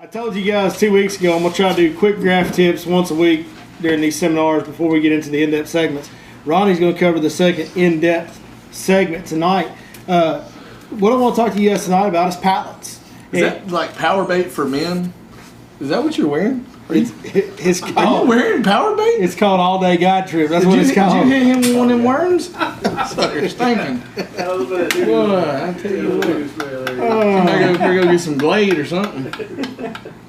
I told you guys 2 weeks ago I'm going to try to do quick graph tips once a week during these seminars before we get into the in-depth segments. Ronnie's going to cover the second in-depth segment tonight. What I want to talk to you guys tonight about is pallets. Is that like power bait for men? Is that what you're wearing? Are you wearing power bait? It's called All Day Guide Trip. That's what it's called. Did you hit him with one of them worms? You're stinking. I tell you what. I go get some Glade or something.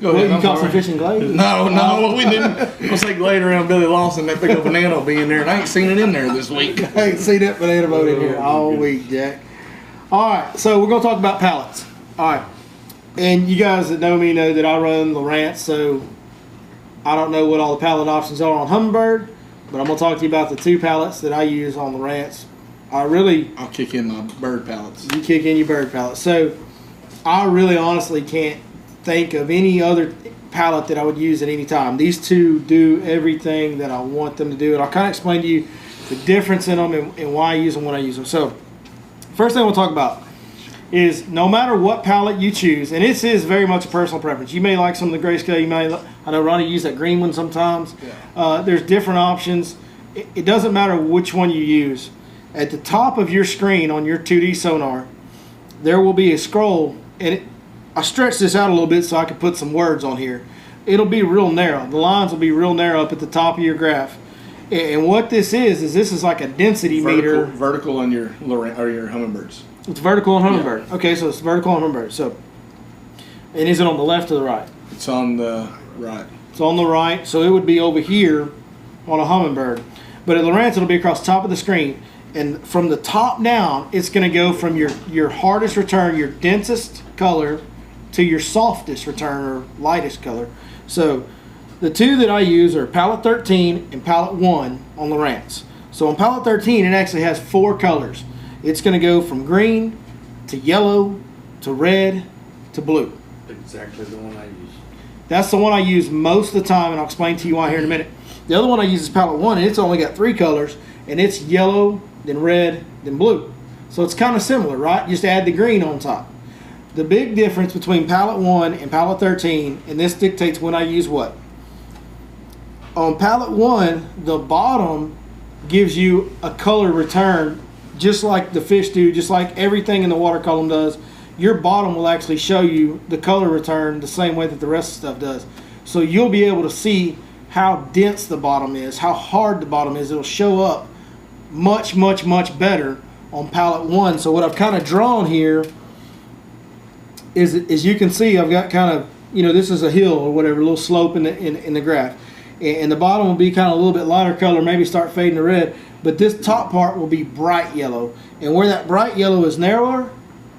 Go ahead. You caught some fish in Glade? No, we didn't. We'll say Glade around Billy Lawson. That big old banana will be in there, and I ain't seen it in there this week. I ain't seen that banana boat in here all week, Jack. All right, so we're going to talk about pallets. All right, and you guys that know me know that I run Lowrance, so I don't know what all the pallet options are on Humminbird, but I'm going to talk to you about the two pallets that I use on Lowrance. I'll kick in my bird pallets. You kick in your bird pallets. So I really honestly can't think of any other pallet that I would use at any time. These two do everything that I want them to do, and I'll kind of explain to you the difference in them and why I use them when I use them. So first thing we'll talk about is no matter what pallet you choose, and this is very much a personal preference. You may like some of the grayscale. I know Ronnie used that green one sometimes. Yeah. There's different options. It doesn't matter which one you use. At the top of your screen on your 2D sonar, there will be a scroll, and I stretched this out a little bit so I could put some words on here. It'll be real narrow. The lines will be real narrow up at the top of your graph. And what this is like a density meter. Vertical on your Humminbirds. It's vertical on Humminbird. Yeah. Okay, so it's vertical on Humminbird. So, and is it on the left or the right? It's on the right. It's on the right, so it would be over here on a Humminbird. But at Lowrance, it'll be across the top of the screen. And from the top down, it's going to go from your hardest return, your densest color, to your softest return or lightest color. So the two that I use are palette 13 and palette 1 on Lowrance. So on palette 13, it actually has 4 colors. It's going to go from green to yellow to red to blue. Exactly the one I use. That's the one I use most of the time, and I'll explain to you why here in a minute. The other one I use is palette 1, and it's only got 3 colors, and it's yellow, then red, then blue. So it's kind of similar, right? Just add the green on top. The big difference between palette 1 and palette 13, and this dictates when I use what. On palette 1, the bottom gives you a color return just like the fish do, just like everything in the water column does. Your bottom will actually show you the color return the same way that the rest of the stuff does. So you'll be able to see how dense the bottom is, how hard the bottom is. It'll show up much, much, much better on palette 1. So what I've kind of drawn here is, as you can see, I've got kind of, this is a hill or whatever, a little slope in the graph. And the bottom will be kind of a little bit lighter color, maybe start fading to red. But this top part will be bright yellow. And where that bright yellow is narrower,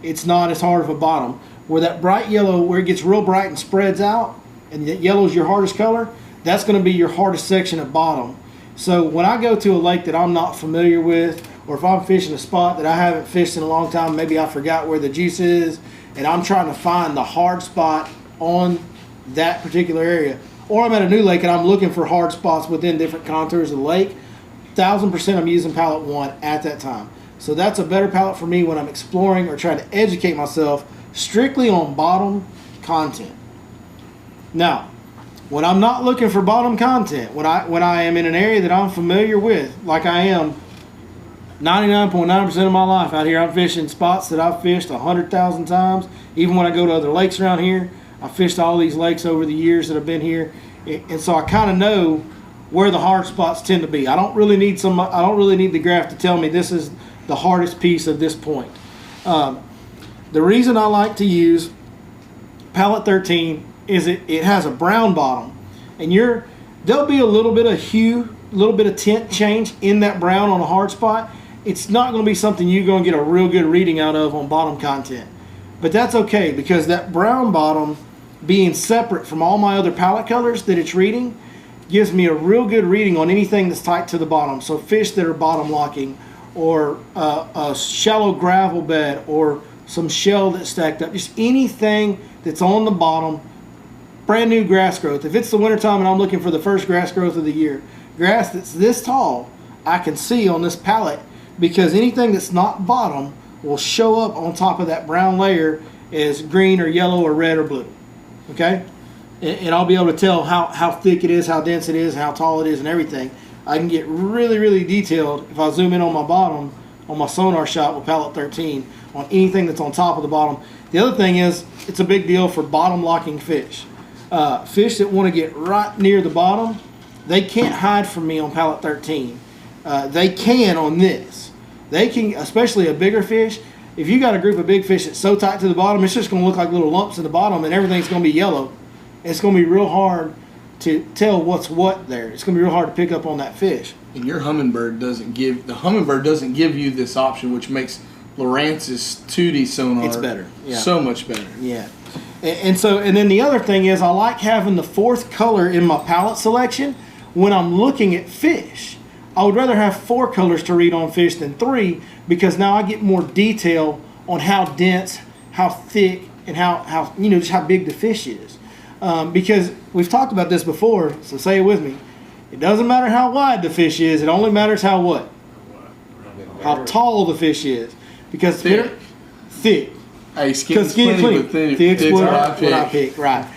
it's not as hard of a bottom. Where that bright yellow, where it gets real bright and spreads out, and that yellow is your hardest color, that's going to be your hardest section at bottom. So when I go to a lake that I'm not familiar with, or if I'm fishing a spot that I haven't fished in a long time, maybe I forgot where the juice is, and I'm trying to find the hard spot on that particular area, or I'm at a new lake and I'm looking for hard spots within different contours of the lake, 1000% I'm using palette 1 at that time. So that's a better palette for me when I'm exploring or trying to educate myself strictly on bottom content. Now, when I'm not looking for bottom content, when I am in an area that I'm familiar with, like I am 99.9% of my life out here, I'm fishing spots that I've fished 100,000 times. Even when I go to other lakes around here, I've fished all these lakes over the years that I've been here, and so I kind of know where the hard spots tend to be. I don't really need the graph to tell me this is the hardest piece of this point. The reason I like to use palette 13 is it has a brown bottom, and there'll be a little bit of hue, a little bit of tint change in that brown on a hard spot. It's not going to be something you're going to get a real good reading out of on bottom content. But that's okay, because that brown bottom being separate from all my other palette colors that it's reading gives me a real good reading on anything that's tight to the bottom. So fish that are bottom locking, or a shallow gravel bed, or some shell that's stacked up, just anything that's on the bottom, brand new grass growth. If it's the wintertime and I'm looking for the first grass growth of the year, grass that's this tall, I can see on this palette, because anything that's not bottom will show up on top of that brown layer as green or yellow or red or blue. Okay? and I'll be able to tell how thick it is, how dense it is, how tall it is, and everything. I can get really, really detailed if I zoom in on my bottom, on my sonar shot with pallet 13, on anything that's on top of the bottom. The other thing is, it's a big deal for bottom locking fish. Fish that want to get right near the bottom, they can't hide from me on pallet 13. They can on this. They can, especially a bigger fish. If you got a group of big fish that's so tight to the bottom, it's just going to look like little lumps in the bottom, and everything's going to be yellow. It's going to be real hard to tell what's what there. It's going to be real hard to pick up on that fish. And your hummingbird doesn't give you this option, which makes Lowrance's 2D sonar It's better. Yeah. So much better. Yeah. And then the other thing is, I like having the fourth color in my palette selection when I'm looking at fish. I would rather have 4 colors to read on fish than 3, because now I get more detail on how dense, how thick, and how just how big the fish is. Because we've talked about this before, so say it with me. It doesn't matter how wide the fish is, it only matters how what? How tall the fish is. Because thick. Hey, skin's plenty, but thick's what I pick. Right.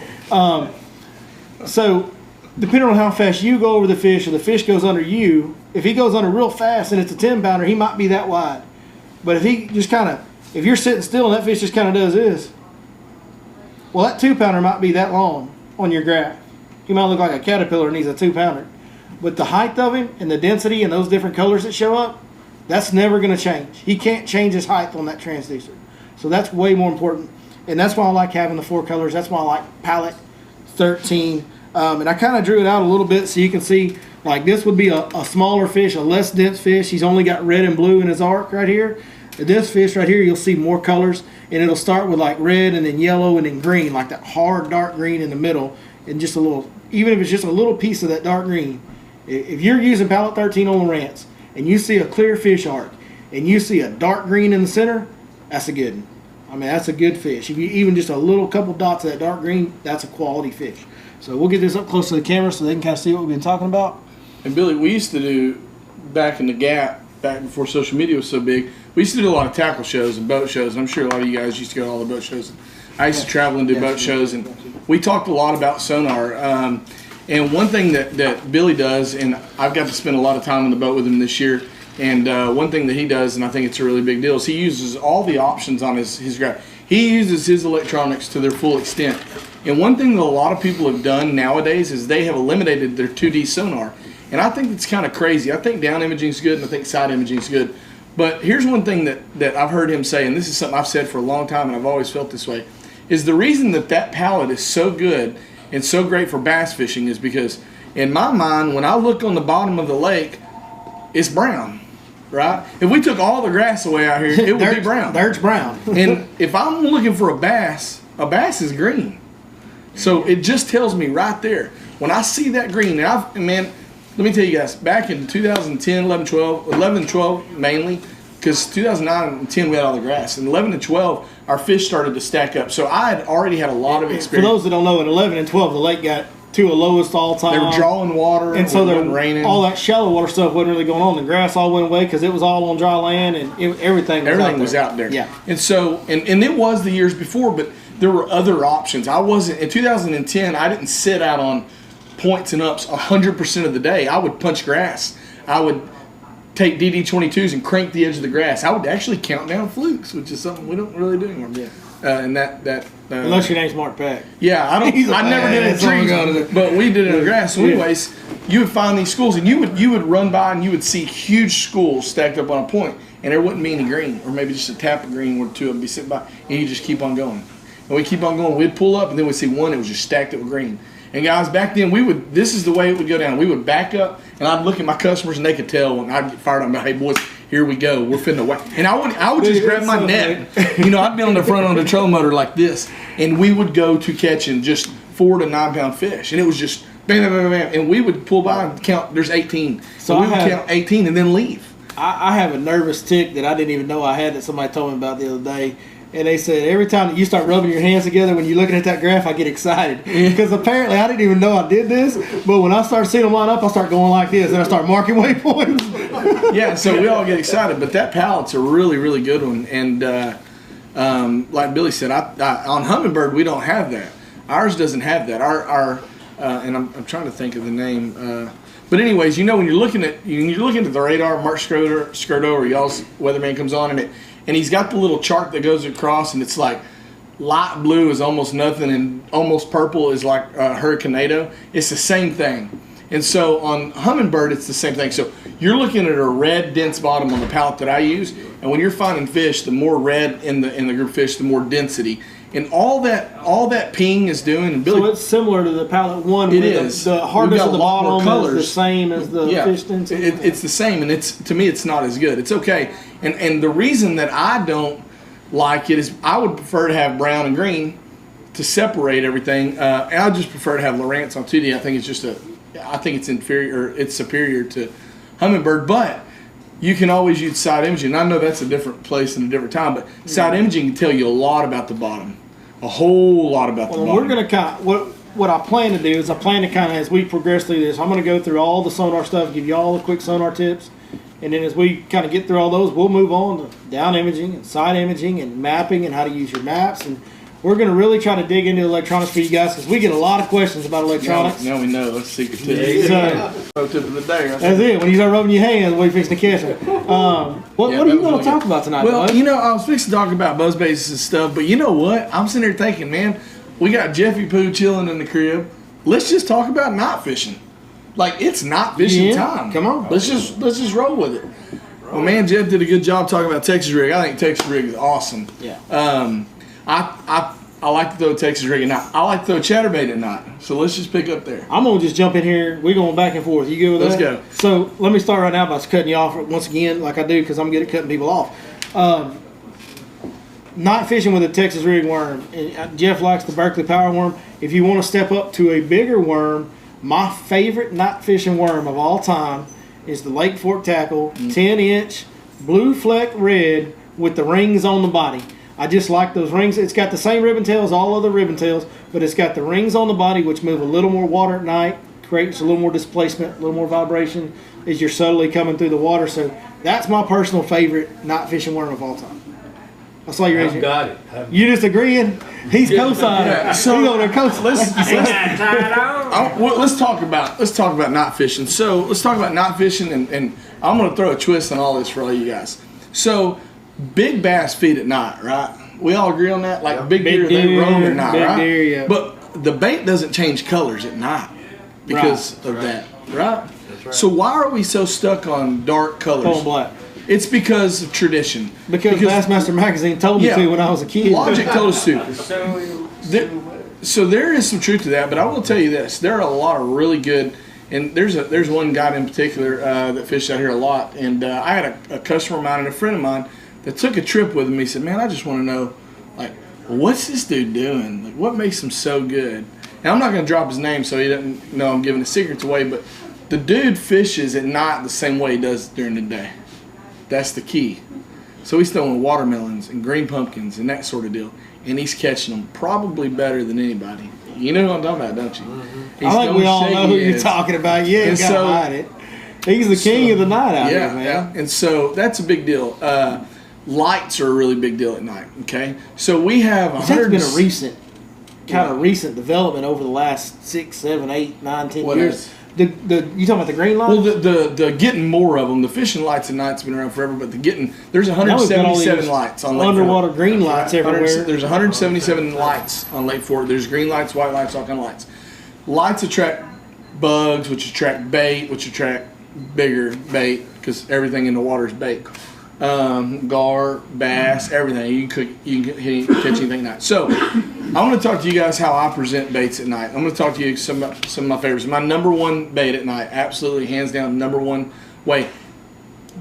So, depending on how fast you go over the fish, or the fish goes under you, if he goes under real fast and it's a 10-pounder, he might be that wide. But if he just if you're sitting still and that fish just kind of does this, well, that 2-pounder might be that long on your graph. He might look like a caterpillar and he's a 2-pounder. But the height of him and the density and those different colors that show up, that's never going to change. He can't change his height on that transducer. So that's way more important. And that's why I like having the 4 colors. That's why I like palette 13. And I kind of drew it out a little bit so you can see, like, this would be a smaller fish, a less dense fish. He's only got red and blue in his arc right here. This fish right here, you'll see more colors, and it'll start with like red and then yellow and then green, like that hard dark green in the middle, and just a little, even if it's just a little piece of that dark green. If you're using palette 13 on Lowrance and you see a clear fish arc and you see a dark green in the center, that's a good one. I mean, that's a good fish. If you even just a little couple dots of that dark green, that's a quality fish. So we'll get this up close to the camera so they can kind of see what we've been talking about. And Billy, we used to do, back in the Gap, back before social media was so big, we used to do a lot of tackle shows and boat shows. And I'm sure a lot of you guys used to go to all the boat shows. I used to travel and do boat shows, and we talked a lot about sonar. And one thing that Billy does, and I've got to spend a lot of time on the boat with him this year, and one thing that he does, and I think it's a really big deal, is he uses all the options on his graph. He uses his electronics to their full extent. And one thing that a lot of people have done nowadays is they have eliminated their 2D sonar. And I think it's kind of crazy. I think down imaging is good, and I think side imaging is good. But here's one thing that I've heard him say, and this is something I've said for a long time, and I've always felt this way, is the reason that palette is so good and so great for bass fishing is because, in my mind, when I look on the bottom of the lake, it's brown, right? If we took all the grass away out here, it would be brown. Dirt's brown. And if I'm looking for a bass is green. So it just tells me right there, when I see that green, and man, let me tell you guys, back in 2010, 11, 12 mainly, because 2009 and 10 we had all the grass. In 11 and 12, our fish started to stack up. So I had already had a lot of experience. For those that don't know, in 11 and 12, the lake got to a lowest all time. They were drawing water, and so it wasn't raining. All that shallow water stuff wasn't really going on. The grass all went away because it was all on dry land, and everything was out there. Yeah. And so, and it was the years before, but there were other options. I wasn't, in 2010, I didn't sit out on points and ups 100% of the day. I would punch grass. I would take DD22s and crank the edge of the grass. I would actually count down flukes, which is something we don't really do anymore. Yeah. And unless your name's Mark Peck. Yeah, I never did it in trees, but we did it in the grass. So anyways, you would find these schools, and you would run by and you would see huge schools stacked up on a point, and there wouldn't be any green, or maybe just a tap of green where 2 of them be sitting by, and you just keep on going. And we keep on going. We'd pull up, and then we'd see one that was just stacked up with green. And guys, back then this is the way it would go down. We would back up, and I'd look at my customers, and they could tell when I'd get fired up. Hey boys, here we go. We're finna whack. And I would just grab my net. I'd be on the front on the trolling motor like this, and we would go to catching just 4 to 9 pound fish, and it was just bam, bam, bam, bam, and we would pull by and count. There's 18, so we would count 18 and then leave. I have a nervous tick that I didn't even know I had that somebody told me about the other day. And they said every time that you start rubbing your hands together when you're looking at that graph, I get excited. Because apparently I didn't even know I did this. But when I start seeing them line up, I start going like this. And I start marking waypoints. Yeah, so we all get excited. But that pallet's a really, really good one. And like Billy said, on Hummingbird, we don't have that. Ours doesn't have that. Our and I'm trying to think of the name. But anyways, when you're looking at the radar, Mark Skirdo or y'all's weatherman comes on and he's got the little chart that goes across, and it's like light blue is almost nothing, and almost purple is like Hurricanado. It's the same thing. And so on Humminbird, it's the same thing. So you're looking at a red, dense bottom on the pallet that I use, and when you're finding fish, the more red in the group fish, the more density. And all that ping is doing, and Billy, so it's similar to the pallet one. It is. The hardness of the bottom colors. is the same as the fish density. It's the same, and to me, it's not as good. It's okay. And the reason that I don't like it is I would prefer to have brown and green to separate everything. And I just prefer to have Lowrance on 2D. I think it's inferior, or it's superior to Humminbird, but you can always use side imaging. I know that's a different place and a different time, but side imaging can tell you a lot about the bottom, a whole lot about the bottom. We're going to what I plan to do is as we progress through this, I'm going to go through all the sonar stuff, give you all the quick sonar tips, and then as we kind of get through all those, we'll move on to down imaging and side imaging and mapping and how to use your maps. And we're going to really try to dig into electronics for you guys because we get a lot of questions about electronics. Now we know. That's secret tip. Pro tip of the day. Right? That's it. When you start rubbing your hands, what are you fixing to catch them? What are you going to talk about tonight, Well, bud? I was fixing to talk about buzz baits and stuff, but you know what? I'm sitting there thinking, man, we got Jeffy Poo chilling in the crib. Let's just talk about night fishing. Like, it's not fishing time. Come on. Let's just roll with it. Well, man, Jeff did a good job talking about Texas rig. I think Texas rig is awesome. Yeah. I like to throw a Texas rig at night. I like to throw chatterbait at night. So let's just pick up there. I'm going to just jump in here. We're going back and forth. You good with Let's that? go. So let me start right now by cutting you off once again, like I do, because I'm good at cutting people off. Night fishing with a Texas rig worm. And Jeff likes the Berkeley Power Worm. If you want to step up to a bigger worm, my favorite night fishing worm of all time is the Lake Fork Tackle 10-inch blue fleck red with the rings on the body. I just like those rings. It's got the same ribbon tails, all other ribbon tails, but it's got the rings on the body which move a little more water at night, creates a little more displacement, a little more vibration as you're subtly coming through the water. So that's my personal favorite night fishing worm of all time. I saw you raising. Got it. You just agreeing? He's co-signing. Yeah, so he's on there co-signing. Let's talk about night fishing. So let's talk about night fishing, and I'm going to throw a twist on all this for all you guys. So big bass feed at night, right? We all agree on that. Like big deer, they roam at night, right? Deer, yeah. But the bait doesn't change colors at night because of that, right? That's right. So why are we so stuck on dark colors? Cold black. It's because of tradition. Because Bassmaster Magazine told me to when I was a kid. Logic told us to. So there is some truth to that, but I will tell you this: there are a lot of really good, and there's one guy in particular that fished out here a lot, and I had a customer of mine and a friend of mine that took a trip with him. He said, "Man, I just want to know, like, what's this dude doing? Like, what makes him so good?" And I'm not going to drop his name so he doesn't know I'm giving his secrets away, but the dude fishes at night the same way he does during the day. That's the key. So he's throwing watermelons and green pumpkins and that sort of deal, and he's catching them probably better than anybody. You know who I'm talking about, don't you? Mm-hmm. I think we all know who you're talking about. Yeah, you got to hide it. He's the king of the night out here, man. Yeah, and so that's a big deal. Lights are a really big deal at night, okay? So we have That's been a recent development over the last 6, 7, 8, 9, 10 What years. is? You talking about the green lights? Well, the getting more of them. The fishing lights at night's been around forever, but there's Now we've got all 177 these lights on Lake underwater Fork. green lights everywhere. There's 177 lights on Lake Fork. There's green lights, white lights, all kind of lights. Lights attract bugs, which attract bait, which attract bigger bait because everything in the water is bait. Gar, bass, everything. You can catch anything at night. So I'm going to talk to you guys how I present baits at night. I'm going to talk to you some of my favorites. My number one bait at night, absolutely hands down, number one way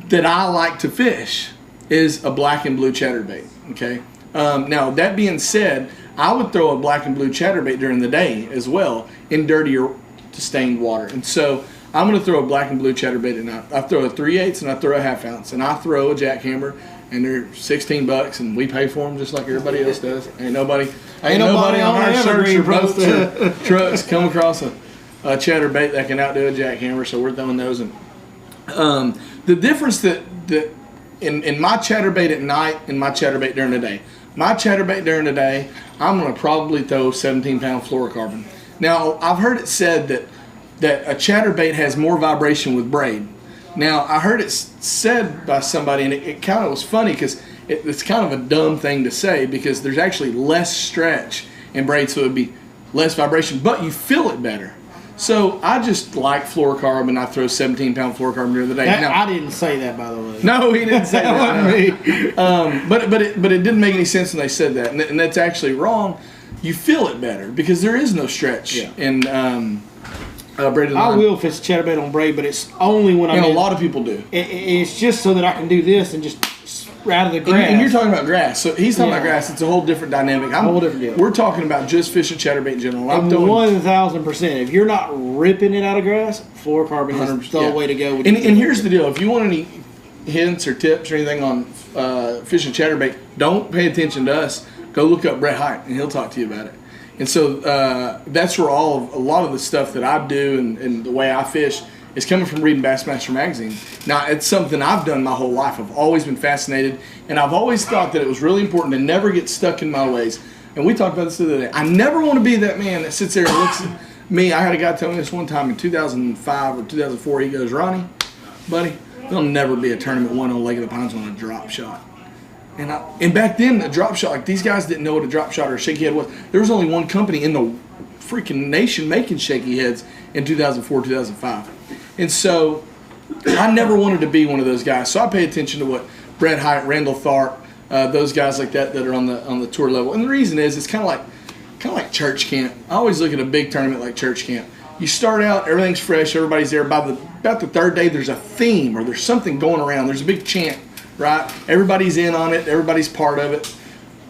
that I like to fish is a black and blue chatterbait. Okay. Now that being said, I would throw a black and blue chatterbait during the day as well in dirtier to stained water. And so I'm going to throw a black and blue chatterbait at night. I throw a 3/8 and I throw a 1/2 ounce, and I throw a jackhammer, and they're $16, and we pay for them just like everybody else does. Ain't nobody on our search or boats or trucks come across a chatterbait that can outdo a jackhammer, so we're throwing those. And the difference that in my chatterbait at night and my chatterbait during the day, my chatterbait during the day, I'm going to probably throw 17-pound fluorocarbon. Now, I've heard it said that a chatterbait has more vibration with braid. Now, I heard it said by somebody, and it kind of was funny because it's kind of a dumb thing to say because there's actually less stretch in braid, so it would be less vibration, but you feel it better. So I just like fluorocarbon. I throw 17-pound fluorocarbon during the day. Now, I didn't say that, by the way. no, he didn't say that. No. But it didn't make any sense when they said that, and that's actually wrong. You feel it better because there is no stretch in braided line. I will fish chatterbait on braid, but it's only when a lot of people do. It's just so that I can do this and just out of the grass. And you're talking about grass. So he's talking about grass. It's a whole different dynamic. A whole different deal. We're talking about just fishing chatterbait in general. And 1,000%. If you're not ripping it out of grass, fluorocarbon is the way to go. And here's the deal. If you want any hints or tips or anything on fishing chatterbait, don't pay attention to us. Go look up Brett Hite, and he'll talk to you about it. And so that's where a lot of the stuff that I do and the way I fish is coming from reading Bassmaster Magazine. Now, it's something I've done my whole life. I've always been fascinated, and I've always thought that it was really important to never get stuck in my ways. And we talked about this the other day. I never want to be that man that sits there and looks at me. I had a guy tell me this one time in 2005 or 2004. He goes, Ronnie, buddy, there'll never be a tournament won on Lake of the Pines on a drop shot. And back then, a drop shot, like these guys didn't know what a drop shot or a shaky head was. There was only one company in the freaking nation making shaky heads in 2004, 2005. And so I never wanted to be one of those guys. So I pay attention to what Brett Hite, Randall Tharp, those guys like that are on the tour level. And the reason is it's kind of like church camp. I always look at a big tournament like church camp. You start out, everything's fresh, everybody's there. About the third day, there's a theme or there's something going around. There's a big chant, right? Everybody's in on it. Everybody's part of it.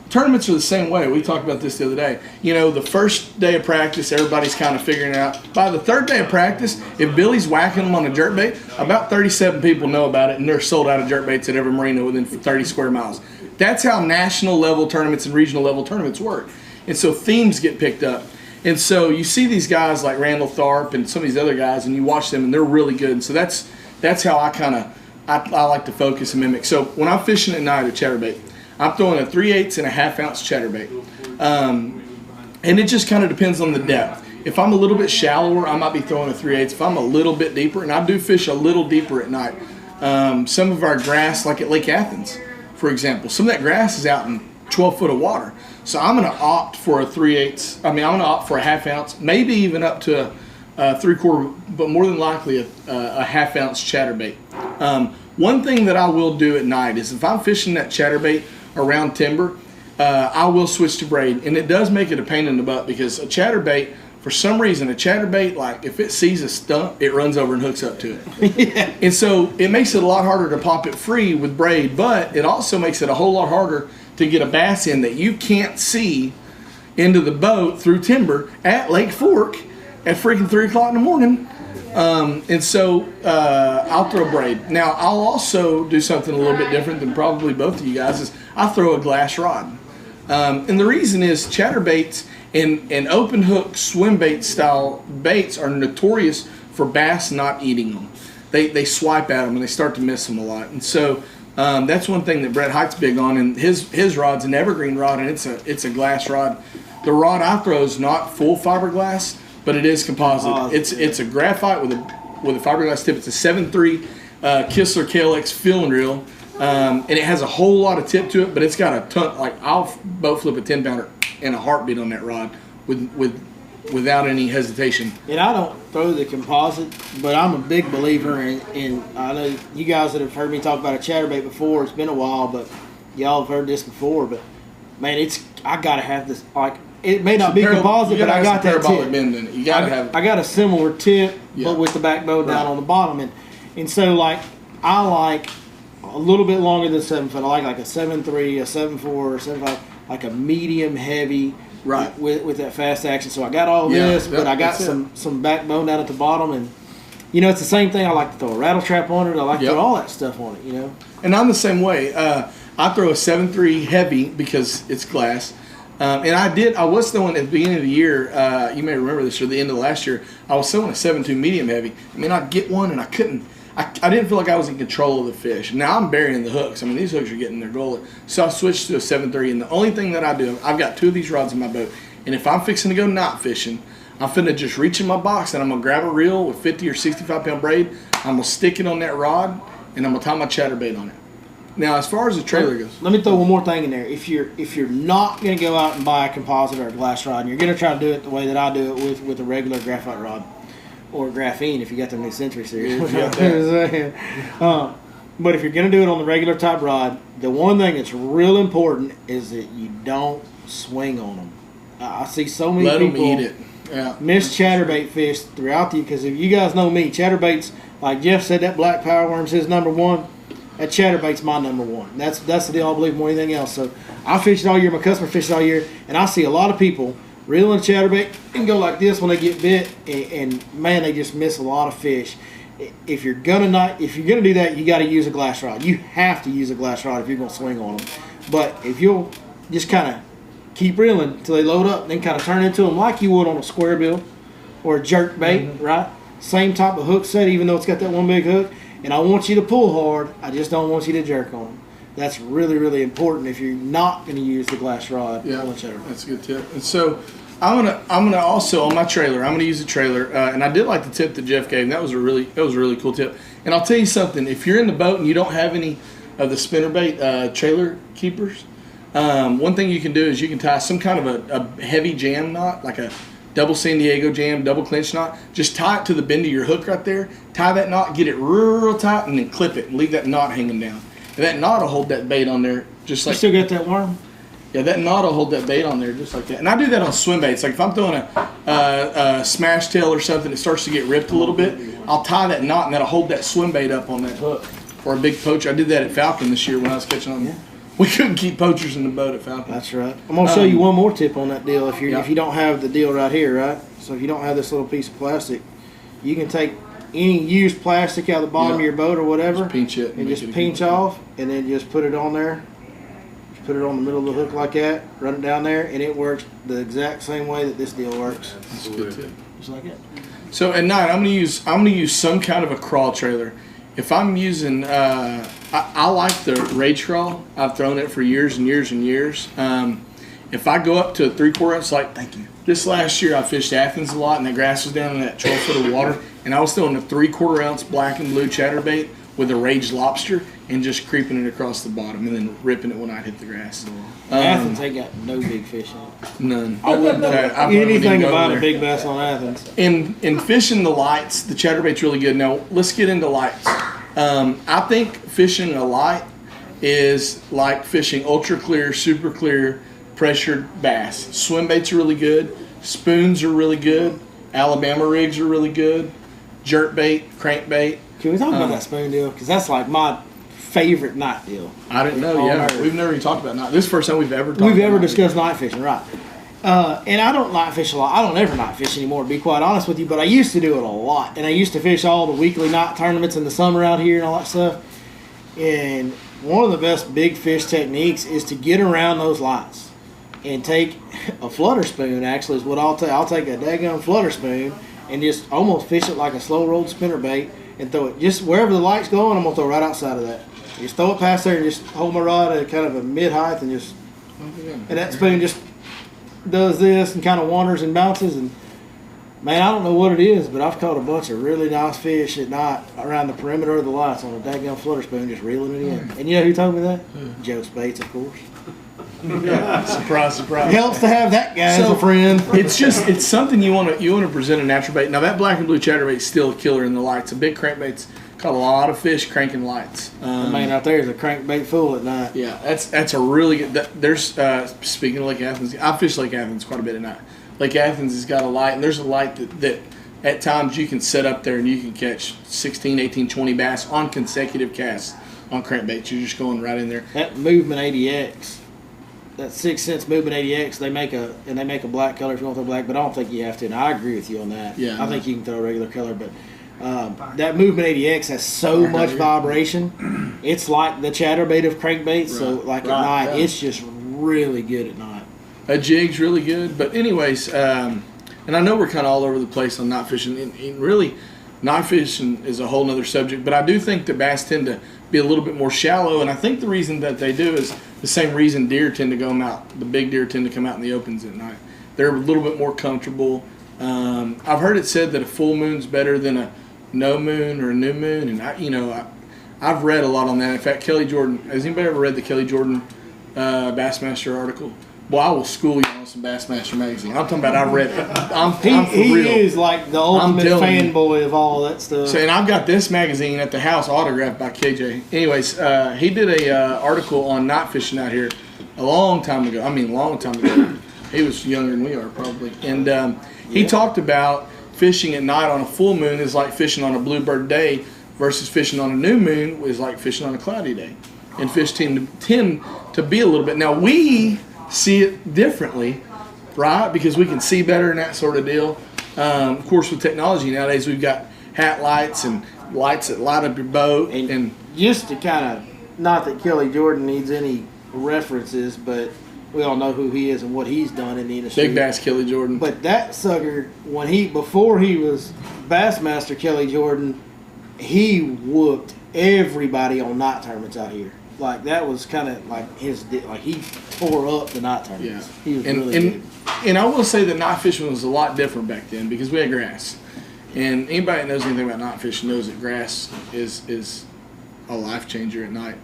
Tournaments are the same way. We talked about this the other day. You know, the first day of practice, everybody's kind of figuring it out. By the third day of practice, if Billy's whacking them on a jerkbait, about 37 people know about it, and they're sold out of jerkbaits at every marina within 30 square miles. That's how national level tournaments and regional level tournaments work. And so themes get picked up. And so you see these guys like Randall Tharp and some of these other guys, and you watch them, and they're really good. And so that's how I like to focus and mimic. So when I'm fishing at night at chatterbait, I'm throwing a 3/8 and a half-ounce chatterbait. And it just kind of depends on the depth. If I'm a little bit shallower, I might be throwing a 3/8. If I'm a little bit deeper, and I do fish a little deeper at night, some of our grass, like at Lake Athens, for example, some of that grass is out in 12 foot of water. So I'm going to opt for a 3/8. I'm going to opt for a half-ounce, maybe even up to a 3/4, but more than likely a half-ounce chatterbait. One thing that I will do at night is if I'm fishing that chatterbait around timber, I will switch to braid. And it does make it a pain in the butt because a chatterbait, for some reason, a chatterbait, like if it sees a stump, it runs over and hooks up to it. Yeah. And so it makes it a lot harder to pop it free with braid, but it also makes it a whole lot harder to get a bass in that you can't see into the boat through timber at Lake Fork at freaking 3 o'clock in the morning. And so I'll throw braid. Now, I'll also do something a little bit different than probably both of you guys is I throw a glass rod. And the reason is chatterbaits and open hook swim bait style baits are notorious for bass not eating them. They swipe at them and they start to miss them a lot. And so that's one thing that Brett Hite's big on. And his rod's an evergreen rod, and it's a glass rod. The rod I throw is not full fiberglass, but it is composite. It's a graphite with a fiberglass tip. It's a 7.3 Kistler KLX fill and reel, and it has a whole lot of tip to it. But it's got a ton. Like I'll boat flip a 10-pounder in a heartbeat on that rod without any hesitation. And I don't throw the composite, but I'm a big believer in. I know you guys that have heard me talk about a chatterbait before. It's been a while, but y'all have heard this before. But man, I gotta have this like. It may not be composite, but I got that tip. Bend in it. You gotta have. I got a similar tip, but with the backbone down on the bottom, and so like I like a little bit longer than 7 foot. I like a 7.3, a 7.4, or 7.5, like a medium heavy, right? With that fast action. So I got all this, but I got some backbone down at the bottom, and it's the same thing. I like to throw a rattle trap on it. I like to throw all that stuff on it. And I'm the same way. I throw a 7.3 heavy because it's glass. And I was throwing at the beginning of the year, you may remember this, or the end of last year, I was throwing a 7.2 medium heavy. I mean, I'd get one and I couldn't I didn't feel like I was in control of the fish. Now I'm burying the hooks. I mean, these hooks are getting their gullet. So I switched to a 7.3, and the only thing that I do, I've got 2 of these rods in my boat, and if I'm fixing to go night fishing, I'm finna just reach in my box and I'm gonna grab a reel with 50 or 65 pound braid. I'm gonna stick it on that rod, and I'm gonna tie my chatterbait on it. Now, as far as the trailer goes, let me throw one more thing in there. If you're not gonna go out and buy a composite or a glass rod, and you're gonna try to do it the way that I do it with a regular graphite rod or graphene, if you got the New Century series. But if you're gonna do it on the regular type rod, the one thing that's real important is that you don't swing on them. I see so many let them people eat it. Yeah. miss chatterbait fish throughout the, because if you guys know me, chatterbaits, like Jeff said, that black power worm's his number one. That chatterbait's my number one. That's the deal I believe more than anything else. So I fish it all year. My customer fishes all year, and I see a lot of people reeling a chatterbait and go like this when they get bit, and man, they just miss a lot of fish. If you're gonna do that, you got to use a glass rod. You have to use a glass rod if you're gonna swing on them. But if you'll just kind of keep reeling until they load up, and then kind of turn into them like you would on a square bill or a jerk bait, right? Same type of hook set, even though it's got that one big hook. And I want you to pull hard. I just don't want you to jerk on them. That's really, really important if you're not going to use the glass rod. Yeah, on the chatterbait. that's a good tip. And so I'm gonna also on my trailer. I'm gonna use a trailer, and I did like the tip that Jeff gave. That was a really cool tip. And I'll tell you something. If you're in the boat and you don't have any of the spinnerbait trailer keepers, one thing you can do is you can tie some kind of a heavy jam knot, like a double San Diego jam, double clinch knot. Just tie it to the bend of your hook right there. Tie that knot, get it real tight, and then clip it and leave that knot hanging down. And that knot will hold that bait on there just like. You still got that worm? Yeah, that knot will hold that bait on there just like that. And I do that on swim baits. Like if I'm throwing a smash tail or something that starts to get ripped a little bit, I'll tie that knot and that'll hold that swim bait up on that hook. Or a big poacher. I did that at Falcon this year when I was catching them. Yeah. We couldn't keep poachers in the boat at Falcon. That's right. I'm gonna show you one more tip on that deal. If you don't have the deal right here, right? So if you don't have this little piece of plastic, you can take any used plastic out of the bottom of your boat or whatever, just pinch it and just pinch off, and then just put it on there. Just put it on the middle of the hook like that. Run it down there, and it works the exact same way that this deal works. That's a good tip. Just like it. So at night, I'm gonna use some kind of a crawl trailer. If I'm using, I like the Rage Crawl. I've thrown it for years and years and years. If I go up to a 3/4 inch, like thank you. This last year I fished Athens a lot, and the grass was down in that 12 foot of water, and I was throwing a 3/4 ounce black and blue chatterbait with a Rage lobster and just creeping it across the bottom and then ripping it when I hit the grass. Athens ain't got no big fish in it. None. I wouldn't know anything about a big bass on Athens. In fishing the lights, the chatterbait's really good. Now let's get into lights. I think fishing a light is like fishing ultra clear, super clear, pressured bass. Swim baits are really good. Spoons are really good. Alabama rigs are really good. Jerk bait, crankbait. Can we talk about that spoon deal? Because that's like my favorite night deal. I didn't know. Yeah, we've never even talked about night. This is the first time we've ever discussed night fishing, right? And I don't night fish a lot. I don't ever night fish anymore, to be quite honest with you. But I used to do it a lot, and I used to fish all the weekly night tournaments in the summer out here and all that stuff. And one of the best big fish techniques is to get around those lights and take a flutter spoon. Actually, is what I'll take. I'll take a daggum flutter spoon and just almost fish it like a slow rolled spinner bait and throw it just wherever the light's going. I'm gonna throw right outside of that. Just throw it past there and just hold my rod at kind of a mid height and just and that spoon just does this and kind of wanders and bounces. And man, I don't know what it is, but I've caught a bunch of really nice fish at night around the perimeter of the lights on a daggum flutter spoon, just reeling it in. And you know who told me that? Joe Spates, of course. Surprise, surprise. Helps to have that guy as a friend. It's something you want to present a natural bait. Now that black and blue chatterbait is still a killer in the lights. A big crankbait's caught a lot of fish cranking lights. The man out there is a crankbait fool at night. Yeah, that's a really good. There's speaking of Lake Athens, I fish Lake Athens quite a bit at night. Lake Athens has got a light, and there's a light that at times you can set up there and you can catch 16, 18, 20 bass on consecutive casts on crankbaits. You're just going right in there. That Movement 80X. That 6 cents Movement 80X, they make a black color if you want to throw black, but I don't think you have to. And I agree with you on that. Yeah, I think you can throw a regular color, but that Movement 80X has so much vibration. It's like the chatterbait of crankbaits. So at night, it's just really good at night. A jig's really good, but anyways, and I know we're kind of all over the place on night fishing. And really, Night fishing is a whole nother subject, but I do think that bass tend to be a little bit more shallow, and I think the reason that they do is the same reason deer tend to go out. The big deer tend to come out in the opens at night. They're a little bit more comfortable. I've heard it said that a full moon's better than a no moon or a new moon, and I've read a lot on that. In fact, Kelly Jordan, has anybody ever read the Kelly Jordan Bassmaster article? Well, I will school you on some Bassmaster magazine. I'm talking about I've read it. I'm for real. He is like the ultimate fanboy of all that stuff. So, and I've got this magazine at the house autographed by KJ. Anyways, he did a article on night fishing out here a long time ago. I mean, long time ago. He was younger than we are probably. And he talked about fishing at night on a full moon is like fishing on a bluebird day versus fishing on a new moon is like fishing on a cloudy day. And fish tend to be a little bit. Now, we see it differently, right? Because we can see better and that sort of deal. Of course, with technology nowadays, we've got hat lights and lights that light up your boat. And just to kind of, not that Kelly Jordan needs any references, but we all know who he is and what he's done in the industry. Big Bass Kelly Jordan. But that sucker, before he was Bassmaster Kelly Jordan, he whooped everybody on night tournaments out here. Like, that was kind of like he tore up the night tournaments. Yeah. He was really good. And I will say that night fishing was a lot different back then because we had grass. And anybody that knows anything about night fishing knows that grass is a life changer at night.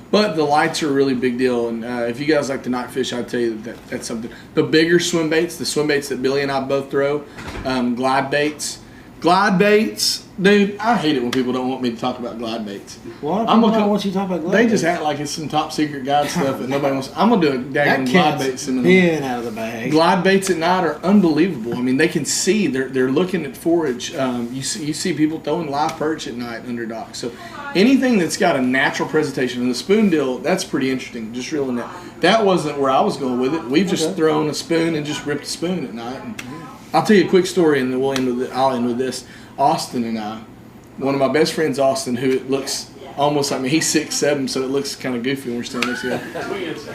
But the lights are a really big deal. And if you guys like to night fish, I'd tell you that's something. The bigger swim baits, the swim baits that Billy and I both throw, glide baits. Glide baits, dude, I hate it when people don't want me to talk about glide baits. Well, I don't want you to talk about glide baits. They just act like it's some top secret guide stuff that nobody wants. I'm going to do a daggone glide baits in the night. Out of the bag. Glide baits at night are unbelievable. I mean, they can see. They're looking at forage. You see people throwing live perch at night under docks. So anything that's got a natural presentation. And the spoon deal, that's pretty interesting. Just reeling that. That wasn't where I was going with it. We've just thrown a spoon and just ripped a spoon at night. And I'll tell you a quick story, and then I'll end with this. Austin and I, one of my best friends, Austin, who looks almost like me. He's 6'7", so it looks kind of goofy when we're standing next to him.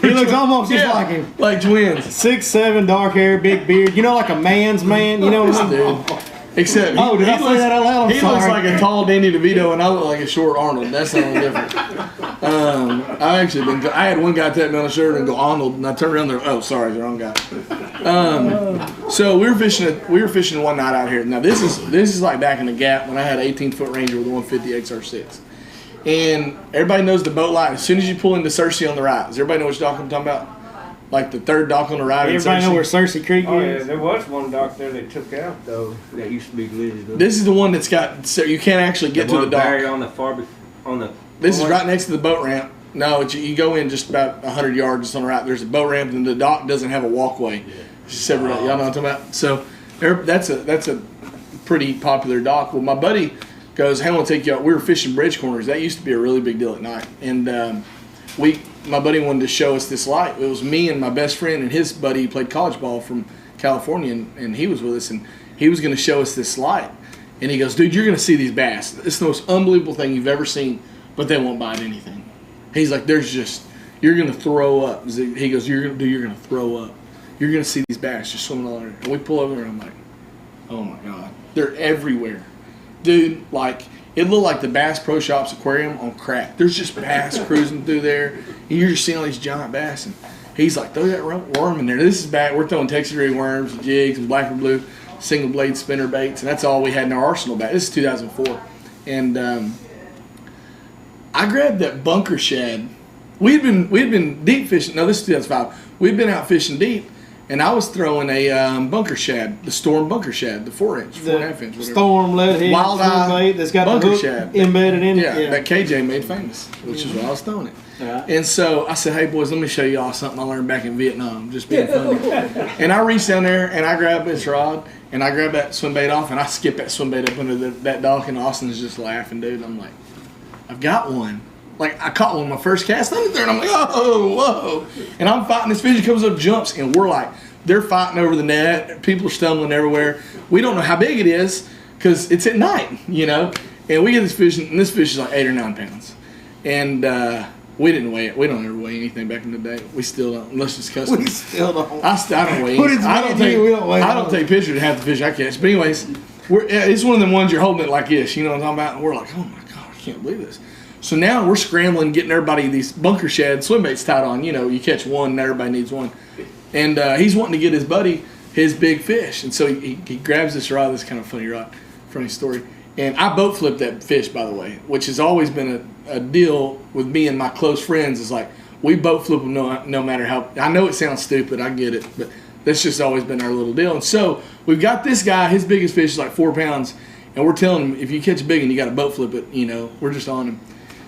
He looks almost just like him. Like twins. 6'7", dark hair, big beard. You know, like a man's man. You know what I mean? Dude. Except did I say that out loud? He looks like a tall Danny DeVito, and I look like a short Arnold. That's the only difference. I had one guy tap me on the shoulder and go Arnold, and I turned around there. Oh, sorry, the wrong guy. So we were fishing one night out here. Now this is like back in the Gap when I had an 18-foot Ranger with a 150 XR6, and everybody knows the boat light. As soon as you pull into Cersei on the right, does everybody know which dock I'm talking about? Like the third dock on the right. Everybody know where Cersei Creek is? Oh yeah, there was one dock there they took out though. That used to be glittered up. This is the one that's got so you can't actually get to the dock. This is right next to the boat ramp. No, you go in just about 100 yards just on the right. There's a boat ramp, and the dock doesn't have a walkway. It's separate. Y'all know what I'm talking about? So that's a pretty popular dock. Well, my buddy goes, "Hey, I want to take you out." We were fishing bridge corners. That used to be a really big deal at night, and my buddy wanted to show us this light. It was me and my best friend and his buddy. He played college ball from California, and he was with us, and he was going to show us this light. And he goes, "Dude, you're going to see these bass. It's the most unbelievable thing you've ever seen, but they won't bite anything." He's like, you're going to throw up. He goes, you're going to throw up. You're going to see these bass just swimming all over. And we pull over, and I'm like, oh, my God. They're everywhere. Dude, like, it looked like the Bass Pro Shops aquarium on crack. There's just bass cruising through there, and you're just seeing all these giant bass. And he's like, throw that worm in there. This is back. We're throwing Texas ray worms and jigs and black and blue single blade spinner baits, and that's all we had in our arsenal back. This is 2004. And I grabbed that bunker shad. We'd been deep fishing. No, this is 2005. We'd been out fishing deep, and I was throwing a bunker shad, the Storm bunker shad, the 4-inch, 4.5 inch, whatever. Storm leadhead wild eye that's got bunker the hook shad embedded in it. Yeah, that KJ made famous, which is why I was throwing it. Yeah. And so I said, "Hey boys, let me show y'all something I learned back in Vietnam, just being funny." And I reached down there and I grabbed this rod and I grabbed that swim bait off and I skipped that swim bait up under that dock, and Austin's just laughing, dude. I'm like, I've got one. Like, I caught one my first cast under there, and I'm like, oh, whoa. And I'm fighting this fish. He comes up, jumps, and we're like, they're fighting over the net. People are stumbling everywhere. We don't know how big it is because it's at night, you know. And we get this fish, and this fish is like 8 or 9 pounds. And we didn't weigh it. We don't ever weigh anything back in the day. We still don't, unless it's custom. We still don't. I don't weigh it. I don't take pictures of half the fish I catch. But anyways, it's one of them ones you're holding it like this, you know what I'm talking about? And we're like, oh my God, I can't believe this. So now we're scrambling, getting everybody these bunker shed swim baits tied on. You know, you catch one and everybody needs one. And he's wanting to get his buddy his big fish. And so he grabs this rod. This is kind of funny rod, funny story. And I boat flipped that fish, by the way, which has always been a deal with me and my close friends. Is like, we boat flip them no matter how. I know it sounds stupid, I get it, but that's just always been our little deal. And so we've got this guy, his biggest fish is like 4 pounds, and we're telling him, if you catch a big one, you got to boat flip it, you know, we're just on him.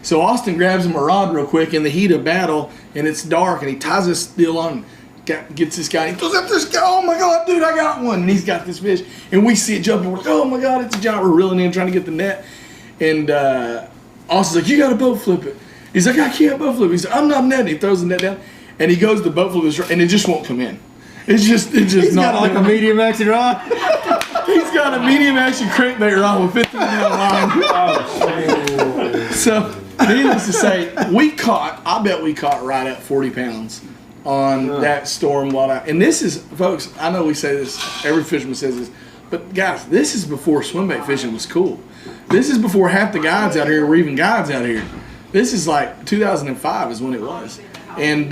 So Austin grabs him a rod real quick in the heat of battle, and it's dark, and he ties this deal on, gets this guy, and he goes up this guy, oh my God, dude, I got one, and he's got this fish, and we see it jumping, we're like, oh my God, it's a giant, we're reeling in, trying to get the net, and Austin's like, you got to boat flip it. He's like, I can't boat flip it. He's like, I'm not netting. He throws the net down, and he goes to boat flip this, and it just won't come in. It's just He's not got like a medium action rod. He's got a medium action crankbait rod with 15 mil line. So, needless to say, I bet we caught right at 40 pounds on that storm. And this is, folks, I know we say this, every fisherman says this, but guys, this is before swim bait fishing was cool. This is before half the guides out here were even guides out here. This is like 2005 is when it was. And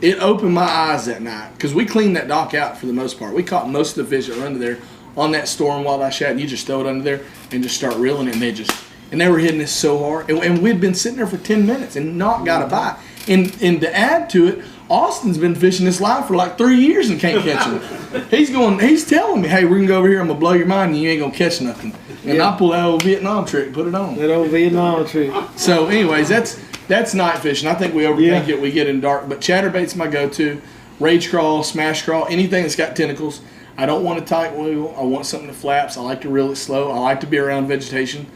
it opened my eyes that night because we cleaned that dock out for the most part. We caught most of the fish that were under there on that storm walleye shad, and you just throw it under there and just start reeling it, and they were hitting us so hard. And we'd been sitting there for 10 minutes and not got a bite. And to add to it, Austin's been fishing this line for like 3 years and can't catch him. He's telling me, hey, we're going to go over here, I'm going to blow your mind, and you ain't going to catch nothing. And I pull that old Vietnam trick, put it on. That old Vietnam trick. So anyways, that's night fishing. I think we overthink it. We get in dark. But chatterbait's my go-to. Rage crawl, smash crawl, anything that's got tentacles. I don't want a tight wheel. I want something that flaps. I like to reel it slow. I like to be around vegetation.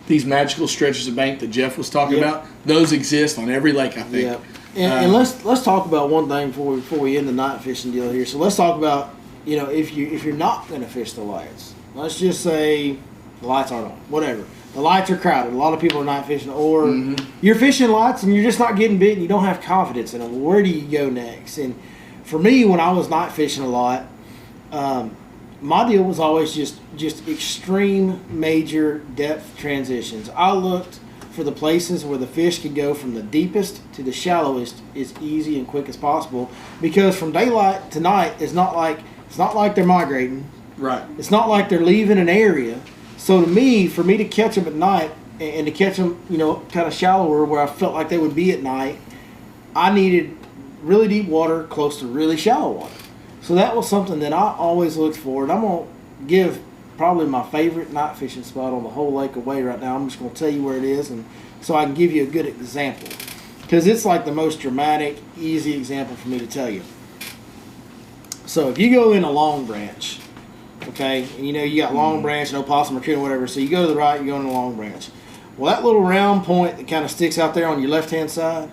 These magical stretches of bank that Jeff was talking about, those exist on every lake, I think. Yeah. And let's talk about one thing before we end the night fishing deal here. So let's talk about, you know, if you're not going to fish the lights. Let's just say the lights aren't on. Whatever. The lights are crowded. A lot of people are night fishing, or you're fishing lights and you're just not getting bit and you don't have confidence in them. Where do you go next? And for me, when I was night fishing a lot, my deal was always just extreme major depth transitions. I looked for the places where the fish could go from the deepest to the shallowest as easy and quick as possible, because from daylight to night it's not like they're migrating. Right. It's not like they're leaving an area. So for me to catch them at night and to catch them, you know, kind of shallower where I felt like they would be at night, I needed really deep water close to really shallow water. So that was something that I always looked for. And I'm going to give probably my favorite night fishing spot on the whole lake away right now. I'm just going to tell you where it is, and so I can give you a good example, because it's like the most dramatic, easy example for me to tell you. So if you go in a Long Branch, okay, and you know you got Long Branch, no possum or coon or whatever, so you go to the right, you go in a Long Branch. Well, that little round point that kind of sticks out there on your left-hand side,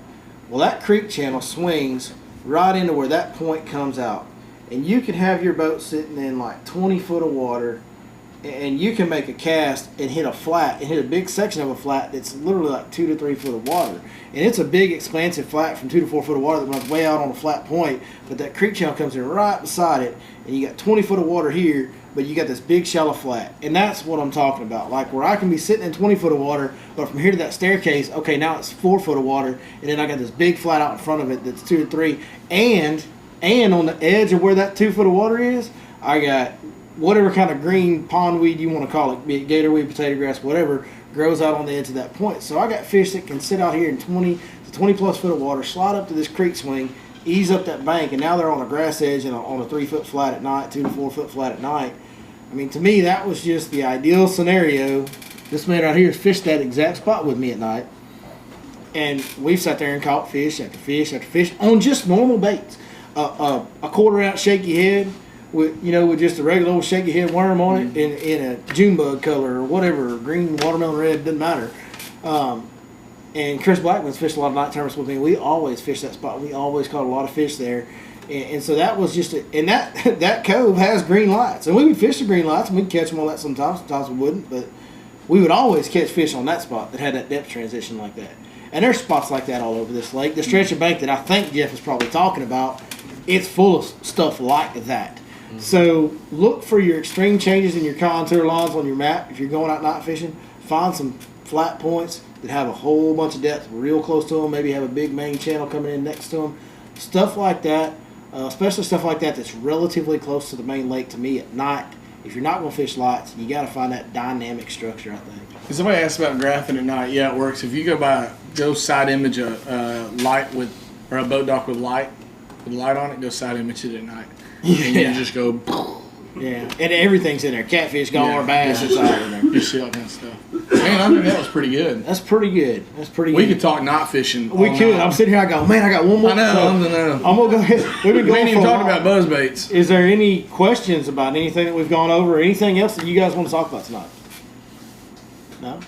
well, that creek channel swings right into where that point comes out. And you can have your boat sitting in like 20 foot of water, and you can make a cast and hit a flat, and hit a big section of a flat that's literally like 2 to 3 foot of water. And it's a big expansive flat from 2 to 4 foot of water that runs way out on a flat point, but that creek channel comes in right beside it, and you got 20 foot of water here, but you got this big shallow flat. And that's what I'm talking about, like where I can be sitting in 20 foot of water, but from here to that staircase, okay, now it's 4 foot of water, and then I got this big flat out in front of it that's 2 to 3, and on the edge of where that 2 foot of water is, I got whatever kind of green pondweed you want to call it, be it gatorweed, potato grass, whatever, grows out on the edge of that point. So I got fish that can sit out here in 20 to 20 plus foot of water, slide up to this creek swing, ease up that bank, and now they're on a grass edge and on a 3 foot flat at night, 2 to 4 foot flat at night. I mean, to me, that was just the ideal scenario. This man right here has fished that exact spot with me at night, and we've sat there and caught fish after fish after fish on just normal baits. A quarter ounce shaky head with just a regular old shaky head worm on it in a June bug color or whatever, green, watermelon red, doesn't matter. And Chris Blackman's fished a lot of night tournaments with me. We always fish that spot. We always caught a lot of fish there. And so that was just and that cove has green lights. And we would fish the green lights, and we'd catch them on that sometimes. Sometimes we wouldn't, but we would always catch fish on that spot that had that depth transition like that. And there's spots like that all over this lake. The stretch of bank that I think Jeff is probably talking about, it's full of stuff like that. So look for your extreme changes in your contour lines on your map. If you're going out night fishing, find some flat points that have a whole bunch of depth real close to them. Maybe have a big main channel coming in next to them. Stuff like that, especially stuff like that that's relatively close to the main lake. To me at night, if you're not going to fish lights, you got to find that dynamic structure, I think. If somebody asked about graphing at night, yeah, it works. If you go side image a light with, or a boat dock with light on it, go side image it at night. And you just go. Yeah, and everything's in there. Catfish, gar, bass, it's all in there. You see all kind of stuff. Man, I think that was pretty good. That's pretty good. We could talk night fishing. We could. I'm sitting here. I go, man. I got one more. I know. I'm gonna go ahead. We've been We going ain't even for a talking while. about buzz baits. Is there any questions about anything that we've gone over, or anything else that you guys want to talk about tonight? No.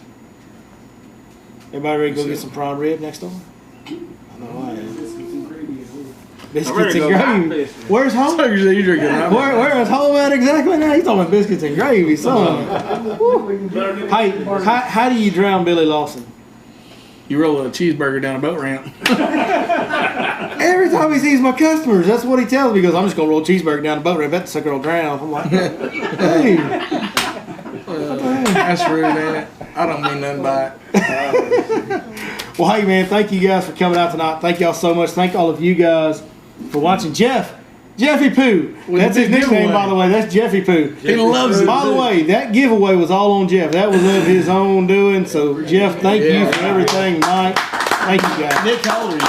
Everybody ready to go get some prime rib next door? I know I am. Biscuits and gravy. Where's home? You drinking Where is home at exactly now? He's talking about biscuits and gravy, son. Hey, how do you drown Billy Lawson? You roll a cheeseburger down a boat ramp. Every time he sees my customers, that's what he tells me. He goes, I'm just going to roll a cheeseburger down the boat ramp. That sucker will drown. I'm like, hey. That's rude, ain't it? I don't mean nothing by it. Well, hey, man, thank you guys for coming out tonight. Thank y'all so much. Thank all of you guys for watching. Jeffy Poo. That's his nickname, by the way. That's Jeffy Poo. He loves it. By the way, that giveaway was all on Jeff. That was of his own doing. So, Jeff, thank you for everything tonight. Thank you, guys. Nick, how old are you?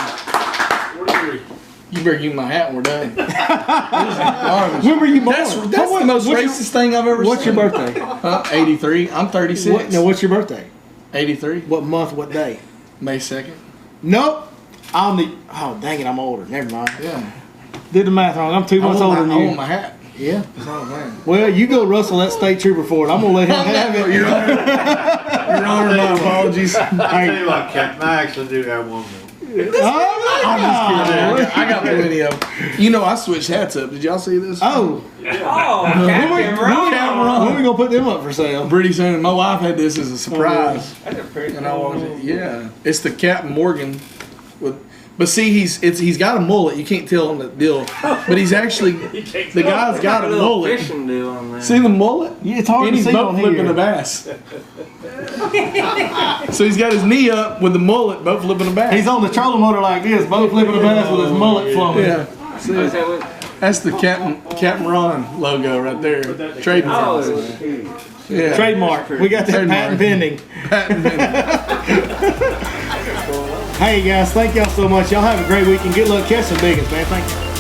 43. You better give me my hat when we're done. When were you born? That's the most racist thing I've ever seen. What's your birthday? 83. I'm 36. No, what's your birthday? 83. What month, what day? May 2nd. Nope. Oh, dang it, I'm older. Never mind. Yeah. Did the math wrong. I'm 2 months older than you. I want my hat. Yeah. That's all I'm saying. Well, you go rustle that state trooper for it. I'm going to let him have it. Your Honor, my apologies. I tell you what, Captain, I actually do have one more. I'm just kidding. I got plenty of them. You know, I switched hats up. Did y'all see this? Oh. Captain Ron. When we going to put them up for sale? Pretty soon. My wife had this as a surprise. That's a pretty And I was, yeah. It's the Captain Morgan but see, he's got a mullet. You can't tell on the deal, but he's actually the guy's got a mullet. Fishing deal on there. See the mullet? Yeah, it's hard And to he's see boat on flipping here. a bass. So he's got his knee up with the mullet, boat flipping a bass. He's on the trolling motor like this, boat flipping a bass with his mullet flowing. Yeah. See, that's the Captain Ron logo right there. Trademark. Yeah. Trademark. We got that Trademark. patent pending. Hey guys, thank y'all so much. Y'all have a great weekend. Good luck catching some big ones, man. Thank you.